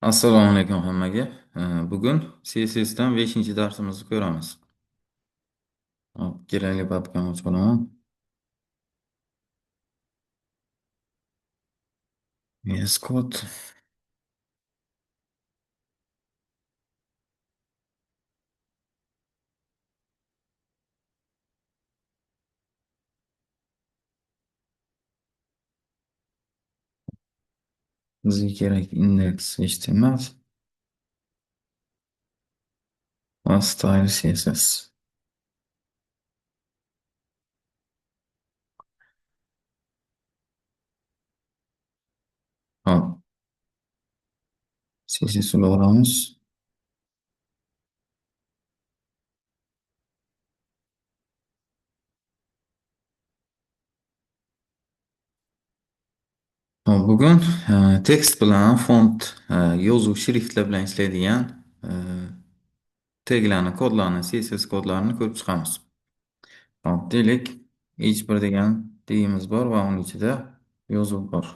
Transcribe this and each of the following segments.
Assalomu alaykum hammaga. Bugun CSSdan 5-chi darsimizni ko'ramiz. Hop, kerakli papkani ochib olaman. VS Code. Bizga kerak index HTML va style CSS. Hop, CSS olamiz. Hop, bugun tekst bilan font, yozuv shriftlar bilan ishlaydigan taglarni, kodlarni, CSS kodlarini ko'rib chiqamiz. Hop, deylik, h1 degan tagimiz bor va uning ichida yozuv bor.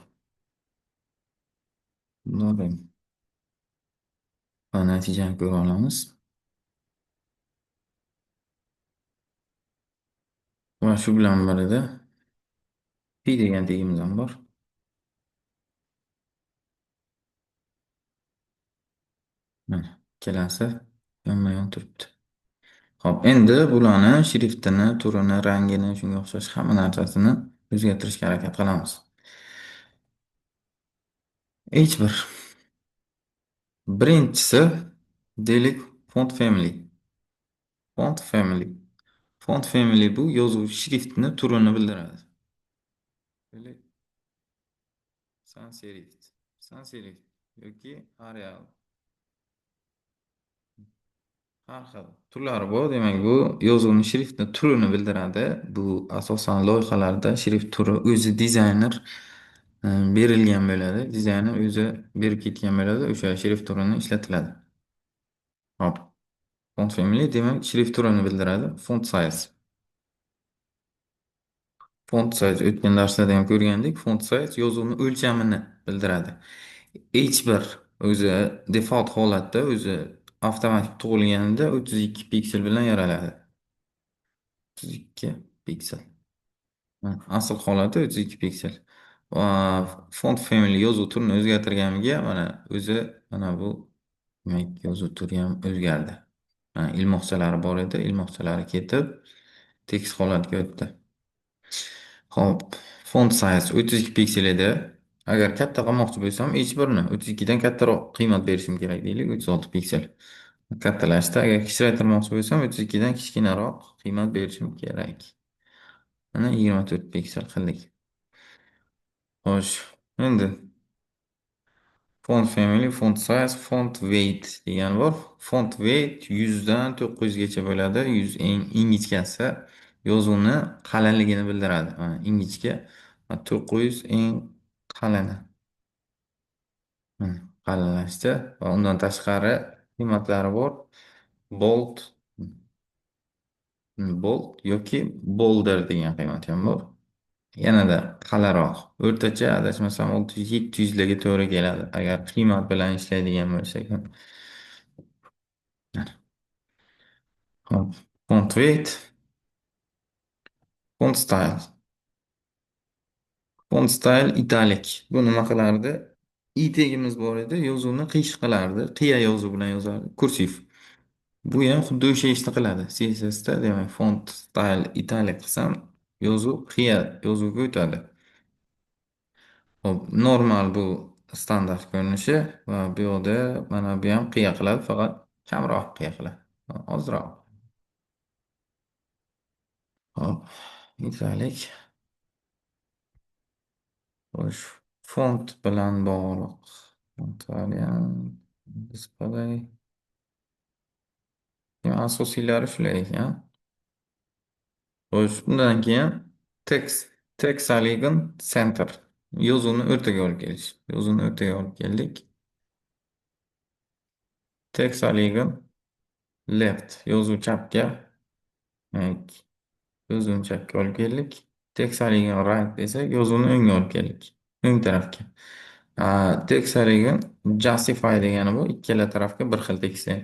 Bunday va natijani ko'ra olamiz. Va shu bilan birga pi degan tegimiz ham bor. Mana ikkalasi yonma-yon turibdi. Hop, endi bularni shriftini, turini, rangini, shunga o'xshash hamma narsasini o'zgartirishga harakat qilamiz. Hech bir. Birinchisi deylik font family. Font family. Font family bu yozuv shriftini turini bildiradi. Deylik sans serif. Sans serif yoki Arial. Har xil turlari bor. Demak, bu yozuvni shriftni turini bildiradi. Bu asosan loyihalarda shrift turi o'zi dizayner berilgan bo'ladi. Dizayner o'zi berib ketgan bo'ladi. O'sha shrift turini ishlatiladi. Hop. Font family demak shrift turini bildiradi. Font size. Font size o'tgan darslarda ham ko'rgandik. Font size yozuvni o'lchamini bildiradi. H1 o'zi default holatda o'zi avtomatik tug'ilganida 32 piksel bilan yaraladi. 32 piksel. Asl holati 32 piksel. Va font family yozuv turini o'zgartirganiga mana o'zi mana bu demak yozuv turi ham o'zgardi. Mana ilmoqchalari bor edi, ilmoqchalari ketib tekst holatiga o'tdi. Hop, font size 32 piksel edi. Agar katta qilmoqchi bo'lsam, H1 ni 32 dan kattaroq qiymat berishim kerak deylik, 36 piksel. Kattalashdi. Agar kichraytirmoqchi bo'lsam, 32 dan kichkinaroq qiymat berishim kerak. Mana 24 piksel qildik. Xo'sh, endi font family, font size, font weight degan bor. Font weight 100 dan 900 gacha bo'ladi. 100 eng ingichkasi yozuvni qalinligini bildiradi. Mana ingichka, 900 eng qalini. Mana qalinlashdi va undan tashqari qiymatlari bor. Bold, bold yoki bolder degan qiymat ham bor. Yanada qalaroq. O'rtacha adashmasam 600-700 larga to'g'ri keladi. Agar qiymat bilan ishlaydigan bo'lsak ham. Hop. Font weight, font style. Font style italik. Bu nima qilardi? I tegimiz bor edi, yozuvni qiyshiq qilardi. Qiya yozuv bilan yozardi. Kursiv. Bu ham xuddi o'sha ishni qiladi. CSSda demak font style italik qilsam, yozuv qiya yozuvga o'tadi. Hop, normal bu standart ko'rinishi va bu yoqda mana bu ham qiya qiladi, faqat kamroq qiya qiladi. Ozroq. Hop, italik. Xo'sh, font bilan bog'liq. Italian display. Asosiylari shular ekan. Xo'sh, undan keyin text align center. Yozuvni o'rtaga olib kelish. Yozuvni o'rtaga olib keldik. Text align left. Yozuv chapga. Evet. Yozuvni chapga olib keldik. Text align right desak, yozuvni o'ngga olib keldik. O'ng tarafga. Tekst degan justify degani bu ikkala tarafga bir xil tekstlar.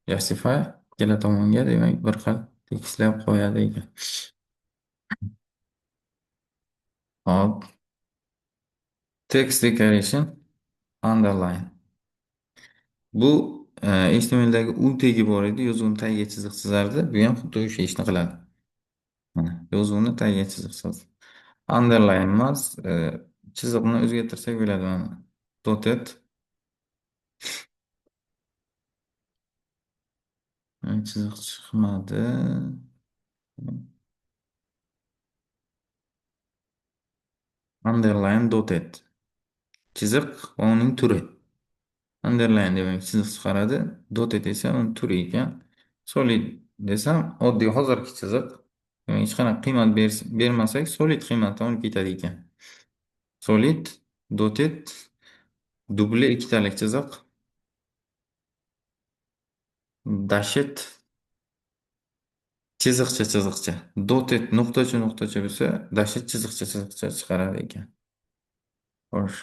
Justify ikkala tomonga demak bir xil tekistlab qo'yadi ekan. Hop, text declaration underline. Bu HTML'dagi u tegi bor edi, yozuvni tagiga chiziq chizardi. Bu ham xuddi o'sha ishni qiladi. Mana yozuvni tagiga chiziq chizdi. Underline emas, chiziqni o'zgartirsak bo'ladi mana. Dotted chiziq chiqmadi. Underline dotted. Chiziq va uning turi. Underline demak chiziq chiqaradi. Dotted esa uning turi ekan. Solid desam oddiy hozirgi chiziq. Demak hech qanaqa qiymat bermasak solid qiymatdan olib ketadi ekan. Solid, dotted, dubli ikkitalik chiziq, dashet, chiziqcha chiziqcha. Dotted nuqtacha nuqtacha bo'lsa, dashet chiziqcha chiziqcha chiqarar ekan. Xo'sh.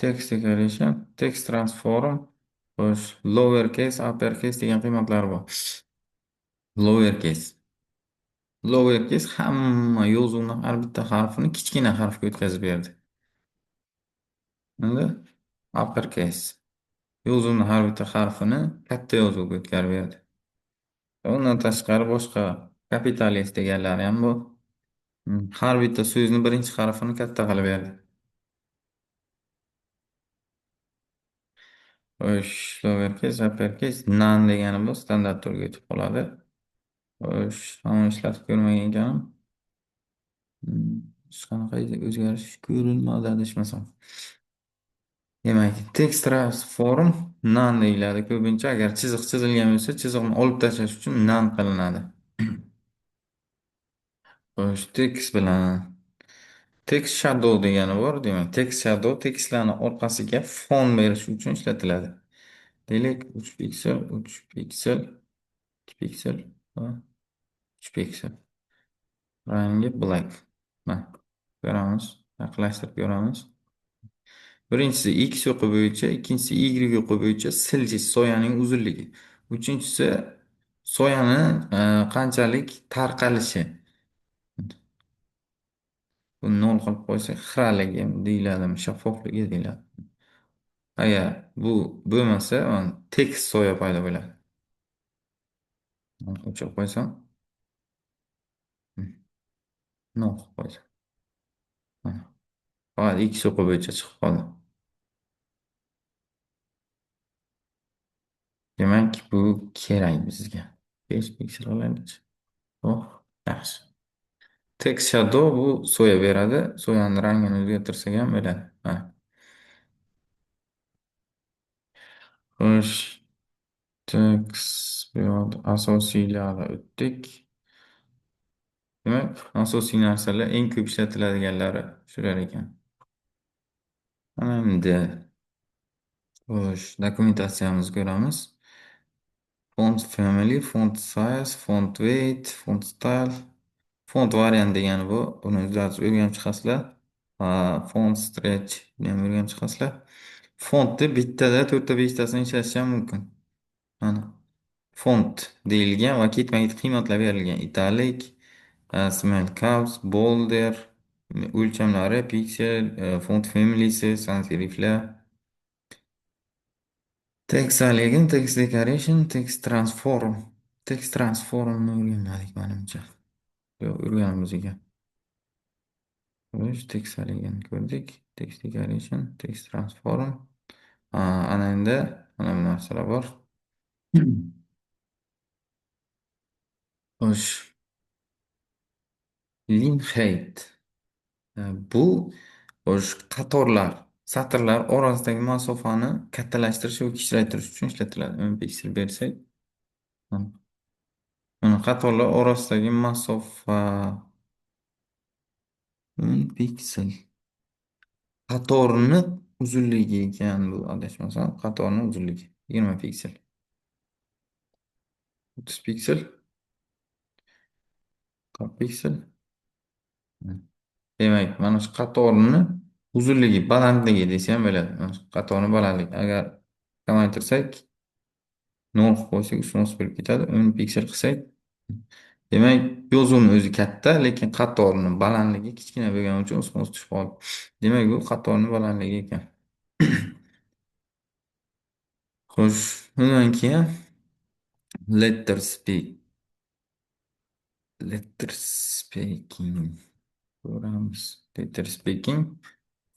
Text declaration, text transform, xo'sh, lower case, upper case degan qiymatlar bor. Lower case. Lower case hamma yozuvni har bitta harfini kichkina harfga o'tkazib berdi. Endi upper case. Yozuvni har bitta harfini katta yozuvga o'tkazib berdi. Undan tashqari boshqa kapitalist deganlari ham bor. Har bitta so'zni birinchi harfini katta qilib berdi. Xo'sh, lowercase, uppercase, none degani bu standart turga o'tib qoladi. Xo'sh, hamon ishlatib ko'rmagan ekanman. Hech qanaqa o'zgarish ko'rinmadi adashmasam. Demak, text transform none deyiladi ko'pincha. Agar chiziq chizilgan bo'lsa, chiziqni olib tashlash uchun none qilinadi. Xo'sh, text bilan text shadow degani bor. Demak, text shadow tekstlarni orqasiga fon berish uchun ishlatiladi. Deylik, 3 piksel, 3 piksel, 2 piksel va 3 piksel. Rangi black. Mana, ko'ramiz. Yaqinlashtirib ko'ramiz. Birinchisi X o'qi bo'yicha, ikkinchisi Y o'qi bo'yicha siljish soyaning uzunligi. Uchinchisi soyani qanchalik tarqalishi. Buni nol qilib qo'ysak, xiraligi deyiladimi, shaffofligi deyiladi. Agar bu bo'lmasa, tekis soya paydo bo'ladi. Nol o'chirib qo'ysam, nol qilib qo'ysam. Mana, faqat X o'qi bo'yicha chiqib qoldi. Demak, bu kerak bizga. 5 piksel olaylik. Oh, yaxshi. Text shadow bu so'ya beradi. So'yani rangini o'zgartirsak ham bo'ladi. Ha. Xo'sh, text bu yoqda asosiylari o'tdik. Demak, asosiy narsalar eng ko'p ishlatiladiganlari shular ekan. Mana endi xo'sh, dokumentatsiyamizni ko'ramiz. Font family, font size, font weight, font style. Font variant degani bu. Buni o'zlaringiz o'rganib chiqasizlar. Font stretch buni ham o'rganib chiqasizlar. Fontni bittada to'rtta beshtasini ishlatish ham mumkin. Mana font deyilgan va ketma-ket qiymatlar berilgan. Italic, small caps, bolder, o'lchamlari, piksel, font familiysi, sans seriflar. Text elegant, text decoration, text transform. Text transformni o'rganmadik menimcha. Yo'q, o'rganamiz ekan. Xo'sh, text elegant ko'rdik. Text decoration, text transform. Ana endi mana bu narsalar bor. Xo'sh, link height. Bu qatorlar, satrlar orasidagi masofani kattalashtirish va kichraytirish uchun ishlatiladi. 10 piksel bersak, mana qatorlar orasidagi masofa 10 piksel. Qatorni uzunligi ekan bu, adashmasam, qatorni uzunligi 20 piksel. 30 piksel, 40 piksel. Demak, mana shu qatorini uzunligi, balandligi desam bo'ladi. Mana shu qatorni balandligi. Agar kamaytirsak, 0 qilib qo'ysak, ustma ust bo'lib ketadi. 10 piksel qilsak, demak, yozuvni o'zi katta, lekin qatorni balandligi kichkina bo'lgani uchun ustma ust tushib qoldi. Demak, bu qatorni balandligi ekan. Xo'sh, undan keyin letter speak. Letter speaking. Ko'ramiz. Letter speaking.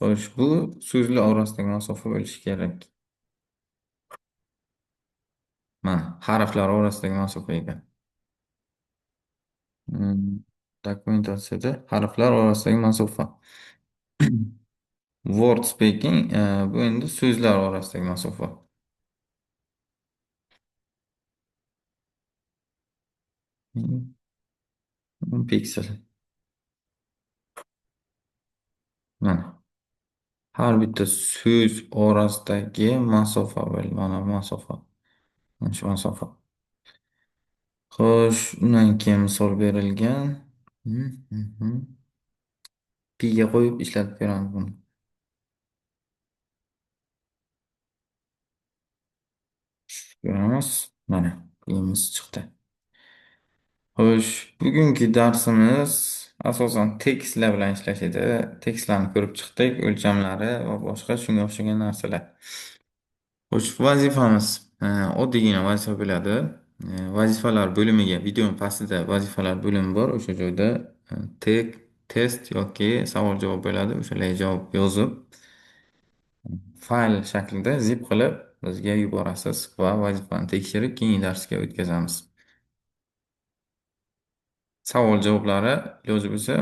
Xo'sh, bu so'zlar orasidagi masofa bo'lishi kerak. Mana, harflar orasidagi masofa ekan. Dokumentatsiyada harflar orasidagi masofa. Word speaking, bu endi so'zlar orasidagi masofa. Piksel. Mana. Har bitta so'z orasidagi masofa mana masofa. Mana shu masofa. Xo'sh, undan keyin misol berilgan. Hmm, hmm, hmm. Piga qo'yib ishlatib ko'ramiz buni. Ko'ramiz. Mana, piyimiz chiqdi. Xo'sh, bugungi darsimiz asosan tekstlar bilan ishlash edi. Tekstlarni ko'rib chiqdik, o'lchamlari va boshqa shunga o'xshagan narsalar. Xo'sh, vazifamiz oddiygina vazifa bo'ladi. Vazifalar bo'limiga, video pastida vazifalar bo'limi bor. O'sha joyda tek, test yoki savol-javob bo'ladi. O'shalarga javob yozib, fayl shaklida zip qilib bizga yuborasiz va vazifani tekshirib keyingi darsga o'tkazamiz. Savol javoblari yozib bo'lsa,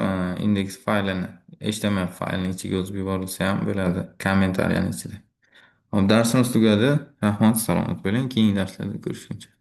indeks faylini, HTML faylini ichiga yozib yuborilsa ham bo'ladi, kommentariyani ichida. Hop, darsimiz tugadi. Rahmat, salomat bo'ling. Keyingi darslarda ko'rishguncha.